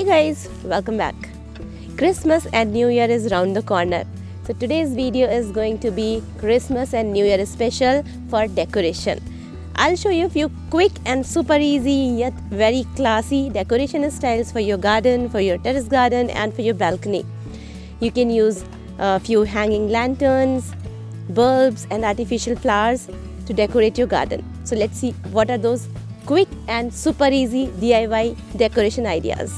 Hey guys, welcome back. Christmas and New Year is round the corner. So today's video is going to be Christmas and New Year special for decoration. I'll show you a few quick and super easy yet very classy decoration styles for your garden, for your terrace garden and for your balcony. You can use a few hanging lanterns, bulbs and artificial flowers to decorate your garden. So let's see what are those quick and super easy DIY decoration ideas.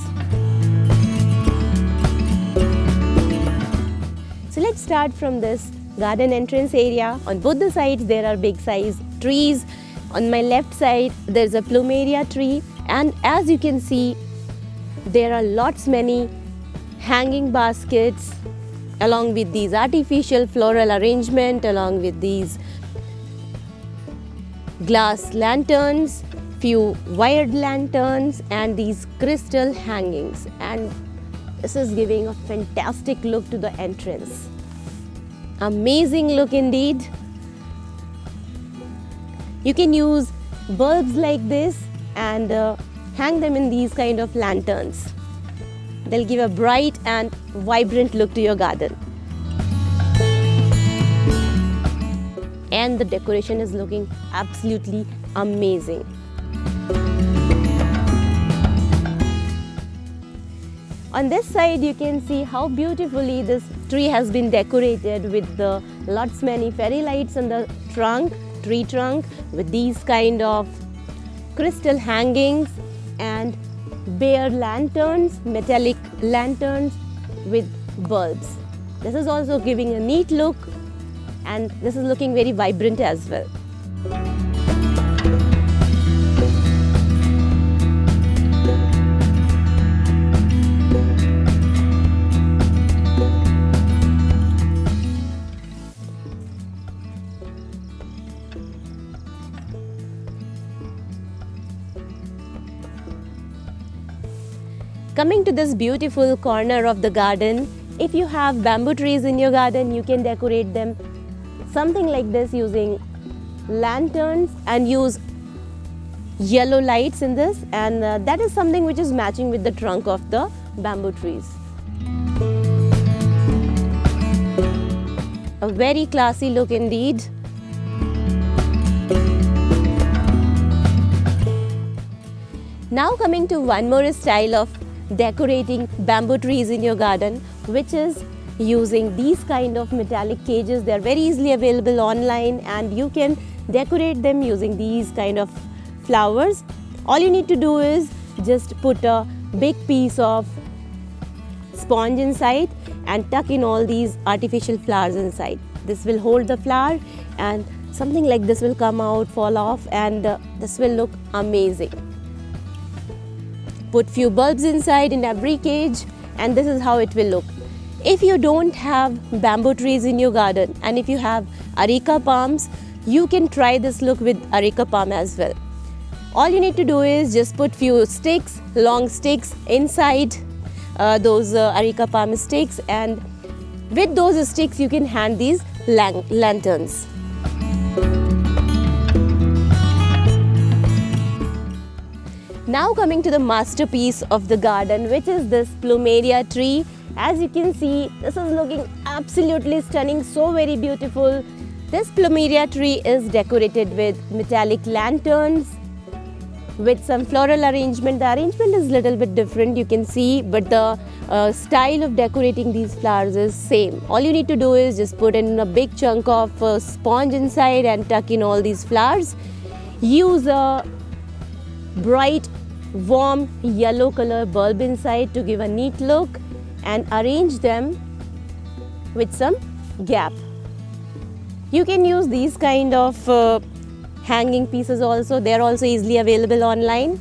So let's start from this garden entrance area. On both the sides there are big size trees. On my left side there's a plumeria tree, and as you can see there are many hanging baskets along with these artificial floral arrangement, along with these glass lanterns, few wired lanterns and these crystal hangings, and this is giving a fantastic look to the entrance. Amazing look indeed. You can use bulbs like this and hang them in these kind of lanterns. They'll give a bright and vibrant look to your garden. And the decoration is looking absolutely amazing. On this side you can see how beautifully this tree has been decorated with the many fairy lights on the tree trunk with these kind of crystal hangings and bare lanterns, metallic lanterns with bulbs. This is also giving a neat look, and this is looking very vibrant as well. Coming to this beautiful corner of the garden, if you have bamboo trees in your garden, you can decorate them something like this using lanterns and use yellow lights in this, and that is something which is matching with the trunk of the bamboo trees. A very classy look indeed. Now coming to one more style of decorating bamboo trees in your garden, which is using these kind of metallic cages. They are very easily available online, and you can decorate them using these kind of flowers. All you need to do is just put a big piece of sponge inside and tuck in all these artificial flowers inside. This will hold the flower and something like this will come out, fall off, and this will look amazing. Put few bulbs inside in every cage, and this is how it will look. If you don't have bamboo trees in your garden and if you have areca palms, you can try this look with areca palm as well. All you need to do is just put few sticks, long sticks inside those areca palm sticks, and with those sticks you can hang these lanterns. Now coming to the masterpiece of the garden, which is this plumeria tree. As you can see, this is looking absolutely stunning, so very beautiful. This plumeria tree is decorated with metallic lanterns with some floral arrangement. The arrangement is a little bit different, you can see, but the style of decorating these flowers is same. All you need to do is just put in a big chunk of sponge inside and tuck in all these flowers. Use a bright warm yellow color bulb inside to give a neat look, and arrange them with some gap. You can use these kind of hanging pieces also. They are also easily available online,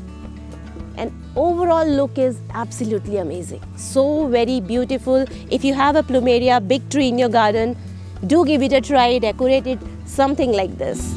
and overall look is absolutely amazing, so very beautiful. If you have a plumeria big tree in your garden, do give it a try, decorate it something like this.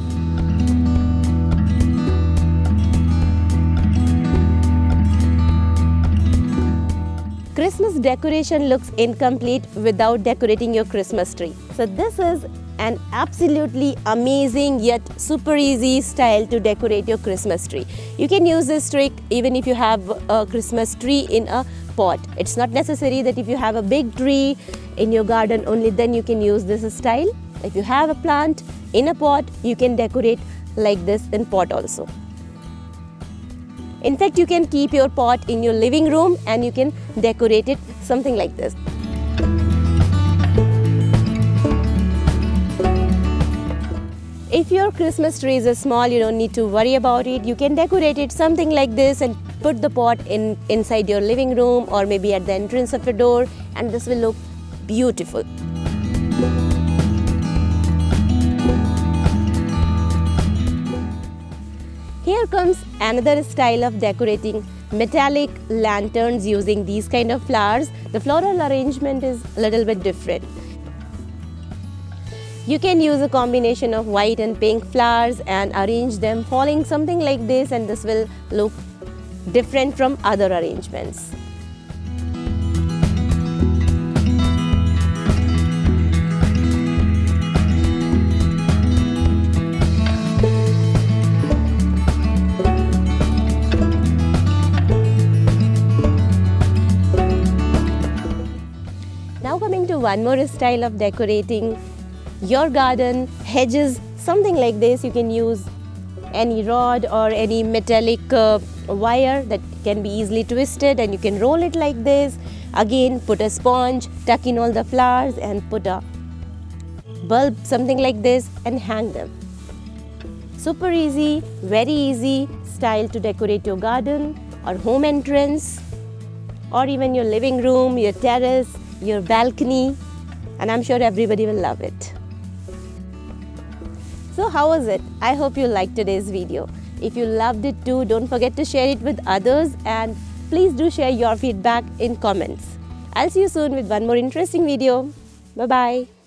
Christmas decoration looks incomplete without decorating your Christmas tree. So this is an absolutely amazing yet super easy style to decorate your Christmas tree. You can use this trick even if you have a Christmas tree in a pot. It's not necessary that if you have a big tree in your garden, only then you can use this style. If you have a plant in a pot, you can decorate like this in pot also. In fact, you can keep your pot in your living room and you can decorate it something like this. If your Christmas tree is small, you don't need to worry about it. You can decorate it something like this and put the pot inside your living room or maybe at the entrance of your door, and this will look beautiful. Here comes another style of decorating metallic lanterns using these kind of flowers. The floral arrangement is a little bit different. You can use a combination of white and pink flowers and arrange them falling something like this, and this will look different from other arrangements. Now coming to one more style of decorating your garden, hedges, something like this. You can use any rod or any metallic wire that can be easily twisted, and you can roll it like this. Again, put a sponge, tuck in all the flowers and put a bulb, something like this, and hang them. Super easy, very easy style to decorate your garden or home entrance or even your living room, your terrace, your balcony, and I'm sure everybody will love it. So how was it? I hope you liked today's video. If you loved it too, don't forget to share it with others, and please do share your feedback in comments. I'll see you soon with one more interesting video. Bye-bye.